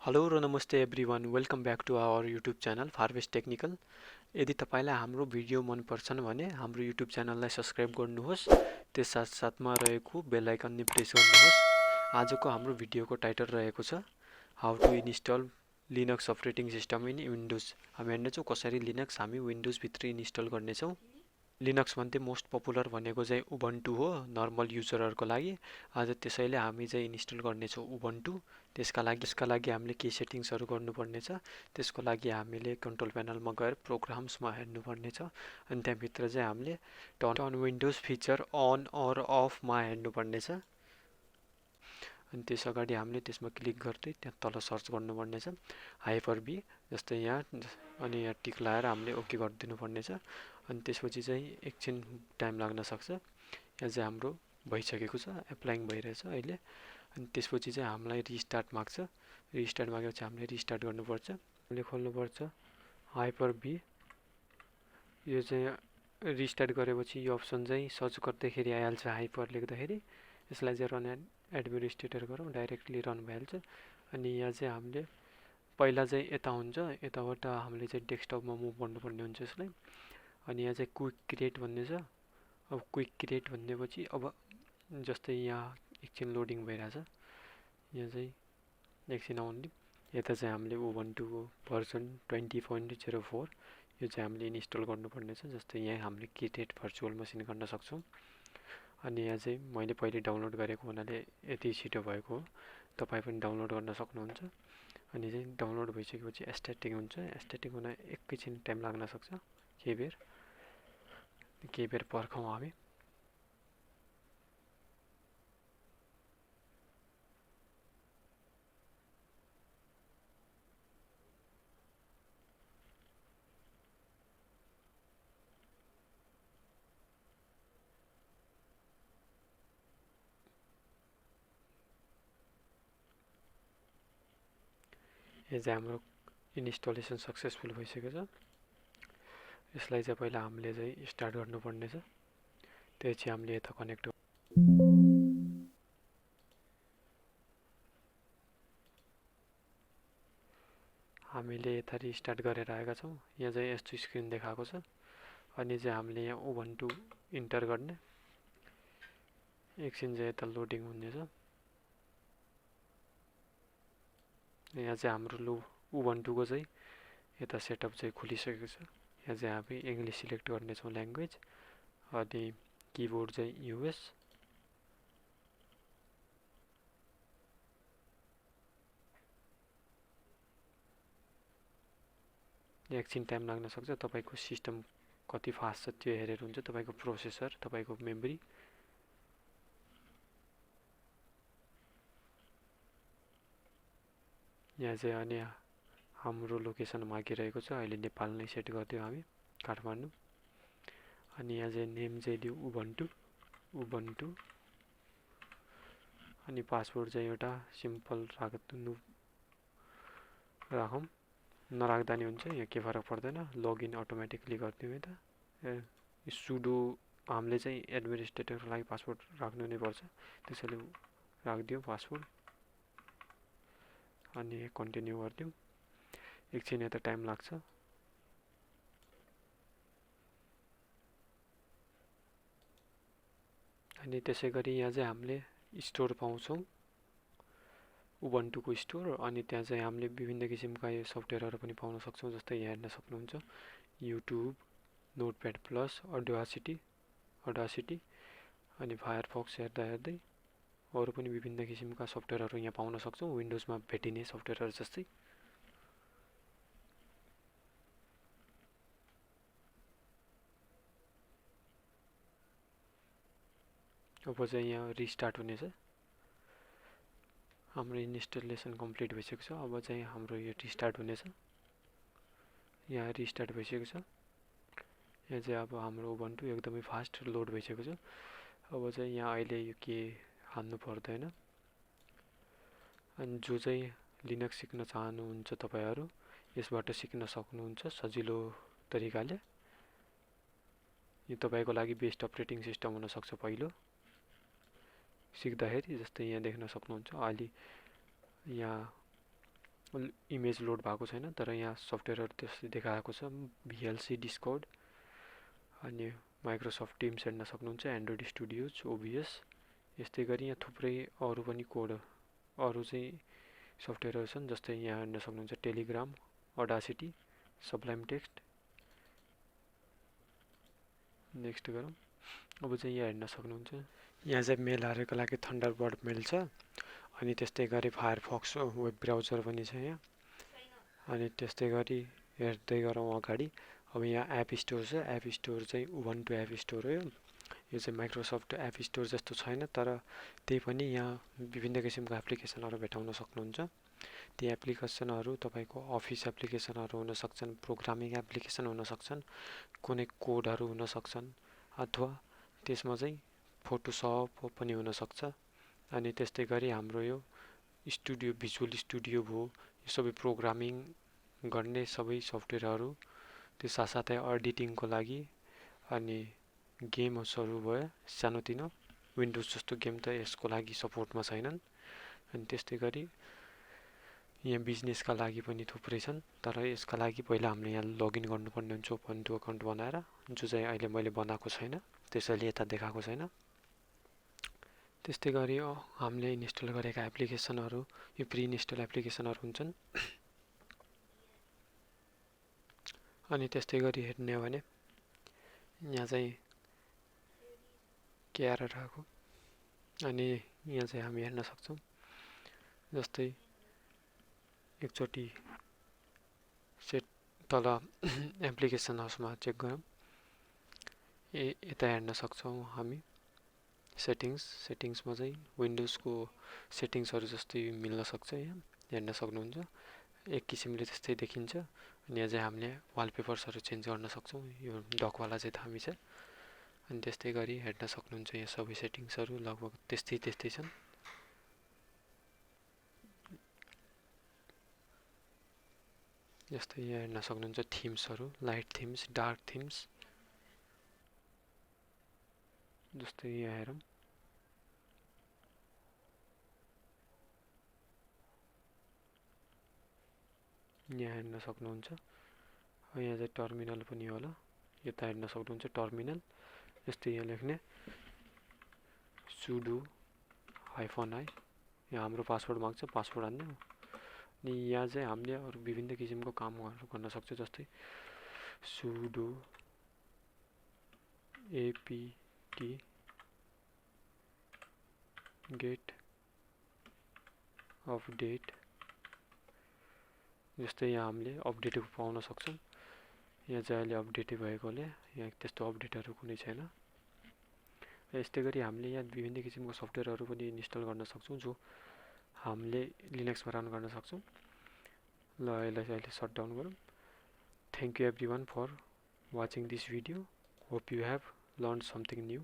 Hello र नमस्ते everyone, welcome back to our YouTube channel far west technical. यदि तपाईँलाई हाम्रो भिडियो मन पर्छन् भने हाम्रो युट्युब च्यानललाई सब्स्क्राइब गर्नुहोस्। त्यस साथसाथमा रहेको बेल आइकन नि प्रेस गर्नुहोस्। आजको हाम्रो भिडियोको टाइटल रहेको छ how to install Linux operating system in Windows. हामी हेर्नेछौँ कसरी लिनक्स हामी विन्डोजभित्र इन्स्टल गर्नेछौँ। लिनक्स मध्ये मोस्ट पपुलर भनेको चाहिँ उबन्टु हो नर्मल युजरहरूको लागि। आज त्यसैले हामी चाहिँ इन्स्टल गर्नेछौँ उबन्टु। त्यसका लागि हामीले के सेटिङ्सहरू गर्नुपर्ने छ, त्यसको लागि हामीले कन्ट्रोल प्यानलमा गएर प्रोग्राम्समा हेर्नुपर्ने छ। अनि त्यहाँभित्र चाहिँ हामीले turn Windows feature on or अफमा हेर्नुपर्ने छ। अनि त्यस अगाडि हामीले त्यसमा क्लिक गर्दै त्यहाँ तल सर्च गर्नुपर्ने छ हाइपर बी, जस्तै यहाँ। अनि यहाँ टिक लगाएर हामीले ओके गरिदिनु पर्ने छ। अनि त्यसपछि चाहिँ एकछिन टाइम लाग्न सक्छ। यहाँ चाहिँ हाम्रो भइसकेको छ, एप्लाइङ भइरहेछ अहिले। अनि त्यसपछि चाहिँ हामीलाई रिस्टार्ट माग्छ। रिस्टार्ट मागेपछि हामीले रिस्टार्ट गर्नुपर्छ। हामीले खोल्नुपर्छ हाइपर बी। यो चाहिँ रिस्टार्ट गरेपछि यो अप्सन चाहिँ सर्च गर्दाखेरि आइहाल्छ हाइपर लेख्दाखेरि। यसलाई चाहिँ रन एडमिनिस्ट्रेटर गरौँ, डाइरेक्टली रन भइहाल्छ। अनि यहाँ चाहिँ हामीले पहिला चाहिँ यता हुन्छ, यताबाट हामीले चाहिँ डेस्कटपमा मुभ गर्नुपर्ने हुन्छ यसलाई। अनि यहाँ चाहिँ क्विक क्रिएट भन्ने छ। अब क्विक क्रिएट भनेपछि अब जस्तै यहाँ एकछिन लोडिङ भइरहेछ, यहाँ चाहिँ एकछिन आउनु। यता चाहिँ हामीले उबन्टुको भर्जन 20.04 यो चाहिँ हामीले इन्स्टल गर्नुपर्ने छ। जस्तै यहाँ हामीले क्रिएट भर्चुअल मसिन गर्न सक्छौँ। अनि यहाँ चाहिँ मैले पहिले डाउनलोड गरेको हुनाले यति छिटो भएको हो, तपाईँ पनि डाउनलोड गर्न सक्नुहुन्छ। अनि चाहिँ डाउनलोड भइसकेपछि स्टार्टिङ हुन्छ। स्टार्टिङ हुन एकैछिन टाइम लाग्न सक्छ, केही बेर पर्खौँ हामी। यो चाहिँ हाम्रो इन्स्टलेसन सक्सेसफुल भइसकेको छ। यसलाई चाहिँ पहिला हामीले चाहिँ स्टार्ट गर्नुपर्ने छ। त्यसपछि हामीले यता कनेक्ट हामीले यता रिस्टार्ट गरेर आएका छौँ। यहाँ चाहिँ यस्तो स्क्रिन देखाएको छ। अनि चाहिँ हामीले यहाँ उबन्टु इन्टर गर्ने। एकछिन चाहिँ यता लोडिङ हुनेछ। यहाँ चाहिँ हाम्रो उबन्टुको चाहिँ यता सेटअप चाहिँ खुलिसकेको छ। यहाँ चाहिँ हामी इङ्ग्लिस सिलेक्ट गर्नेछौँ ल्याङ्ग्वेज। अनि किबोर्ड चाहिँ युएस। एकछिन टाइम लाग्न सक्छ। तपाईँको सिस्टम कति फास्ट छ त्यो हेरेर हुन्छ, तपाईँको प्रोसेसर, तपाईँको मेमोरी। यहाँ चाहिँ अनि हाम्रो लोकेसन मागिरहेको छ। अहिले नेपाल नै सेट गरिदियो हामी, काठमाडौँ। अनि यहाँ चाहिँ नेम चाहिँ दियो उबन्टु। अनि पासवर्ड चाहिँ एउटा सिम्पल राखौँ, नराख्दा नि हुन्छ, यहाँ के फरक पर्दैन। लगइन अटोमेटिकली गरिदिउँ। यता सुडो हामीले चाहिँ एडमिनिस्ट्रेटरको लागि पासवर्ड राख्नु नै पर्छ, त्यसैले राखिदिउँ पासवर्ड। अनि कन्टिन्यू गरिदिउँ। एकछिन यता टाइम लाग्छ। अनि त्यसै गरी यहाँ चाहिँ हामीले स्टोर पाउँछौँ, उबन्टुको स्टोर। अनि त्यहाँ चाहिँ हामीले विभिन्न किसिमका यो सफ्टवेयरहरू पनि पाउन सक्छौँ। जस्तै यहाँ हेर्न सक्नुहुन्छ युट्युब, नोटप्याड प्लस, अडासिटी। अनि फायरफक्स हेर्दा हेर्दै अरू पनि विभिन्न किसिमका सफ्टवेयरहरू यहाँ पाउन सक्छौँ, विन्डोजमा भेटिने सफ्टवेयरहरू जस्तै। अब चाहिँ यहाँ रिस्टार्ट हुनेछ। हाम्रो इन्स्टलेसन कम्प्लिट भइसकेको छ। अब चाहिँ हाम्रो यो रिस्टार्ट हुनेछ। यहाँ रिस्टार्ट भइसकेको छ। यहाँ चाहिँ अब हाम्रो उबन्टु एकदमै फास्ट लोड भइसकेको छ। अब चाहिँ यहाँ अहिले यो के हान्नु पर्दैन। अनि जो चाहिँ लिनक्स सिक्न चाहनुहुन्छ तपाईँहरू यसबाट सिक्न सक्नुहुन्छ सजिलो तरिकाले। यो तपाईँको लागि बेस्ट अपरेटिङ सिस्टम हुनसक्छ पहिलो सिक्दाखेरि। जस्तै यहाँ देख्न सक्नुहुन्छ अहिले यहाँ इमेज लोड भएको छैन, तर यहाँ सफ्टवेयरहरू त्यसले देखाएको छ। VLC डिस्कर्ड अनि माइक्रोसफ्ट टिम्स हेर्न सक्नुहुन्छ, एन्ड्रोइड स्टुडियोज, OBS। यस्तै गरी यहाँ थुप्रै अरू पनि कोड अरू चाहिँ सफ्टवेयरहरू छन्, जस्तै यहाँ हेर्न सक्नुहुन्छ टेलिग्राम, अडासिटी, सब्लाइम टेक्स्ट। नेक्स्ट गरौँ। अब चाहिँ यहाँ हेर्न सक्नुहुन्छ, यहाँ चाहिँ मेलहरूको लागि थन्डरबर्ड मेल छ। अनि त्यस्तै गरी फायरफक्स वेब ब्राउजर पनि छ यहाँ। अनि त्यस्तै गरी हेर्दै गरौँ अगाडि। अब यहाँ एप स्टोर छ। एप स्टोर चाहिँ उबन्टु एप स्टोर हो। यो चाहिँ माइक्रोसफ्ट एप स्टोर जस्तो छैन, तर त्यही पनि यहाँ विभिन्न किसिमको एप्लिकेसनहरू भेटाउन सक्नुहुन्छ। ती एप्लिकेसनहरू तपाईँको अफिस एप्लिकेसनहरू हुन सक्छन्, प्रोग्रामिङ एप्लिकेसन हुन सक्छन्, कुनै कोडहरू हुन सक्छन्, अथवा त्यसमा चाहिँ फोटोसप पनि हुन सक्छ। अनि त्यस्तै गरी हाम्रो यो स्टुडियो, भिजुअल स्टुडियो भयो, यो सबै प्रोग्रामिङ गर्ने सबै सफ्टवेयरहरू, त्यो साथसाथै एडिटिङको लागि। अनि गेम्सहरू भयो सानोतिनो, विन्डोज जस्तो गेम त यसको लागि सपोर्टमा छैनन्। अनि त्यस्तै गरी यहाँ बिजनेसका लागि पनि थुप्रै छन्, तर यसका लागि पहिला हामीले यहाँ लगइन गर्नुपर्ने हुन्छ उबन्टु अकाउन्ट बनाएर, जो चाहिँ अहिले मैले बनाएको छैन, त्यसैले यता देखाएको छैन। त्यस्तै गरी हामीले इन्स्टल गरेका एप्लिकेसनहरू, यो प्रि इन्स्टल एप्लिकेसनहरू हुन्छन्। अनि त्यस्तै गरी हेर्ने हो भने यहाँ चाहिँ क्यारेटको, अनि यहाँ चाहिँ हामी हेर्न सक्छौँ। जस्तै एकचोटि सेट तल एप्लिकेसन हाउसमा चेक गरौँ। यता हेर्न सक्छौँ हामी सेटिङ्समा चाहिँ विन्डोजको सेटिङ्सहरू जस्तै मिल्न सक्छ। यहाँ हेर्न सक्नुहुन्छ, एक किसिमले त्यस्तै देखिन्छ। अनि यहाँ चाहिँ हामीले वालपेपर्सहरू चेन्ज गर्न सक्छौँ। यो डकवाला चाहिँ दामी छ। अनि त्यस्तै गरी हेर्न सक्नुहुन्छ, यहाँ सबै सेटिङ्सहरू लगभग त्यस्तै छन्। जस्तै यहाँ हेर्न सक्नुहुन्छ थिम्सहरू, लाइट थिम्स, डार्क थिम्स। जस्तै यहाँ हेरौँ, यहाँ हेर्न सक्नुहुन्छ। यहाँ चाहिँ टर्मिनल पनि होला, यता हेर्न सक्नुहुन्छ टर्मिनल। जस्तै यहाँ लेख्ने सुडो -i, यहाँ हाम्रो पासवर्ड माग्छ, पासवर्ड हान्ने हो। अनि यहाँ चाहिँ हामीले अरू विभिन्न किसिमको कामहरू गर्न सक्छौँ, जस्तै सुडो apt get अपडेट। जस्तै यहाँ हामीले अपडेट पाउन सक्छौँ। यहाँ चाहिँ अहिले अपडेटै भएकोले यहाँ त्यस्तो अपडेटहरू कुनै छैन। यस्तै गरी हामीले यहाँ विभिन्न किसिमको सफ्टवेयरहरू पनि इन्स्टल गर्न सक्छौँ, जो हामीले लिनक्समा रन गर्न सक्छौँ। ल यसलाई चाहिँ अहिले सटडाउन गरौँ। Thank you everyone for watching this video. Hope you have learn something new.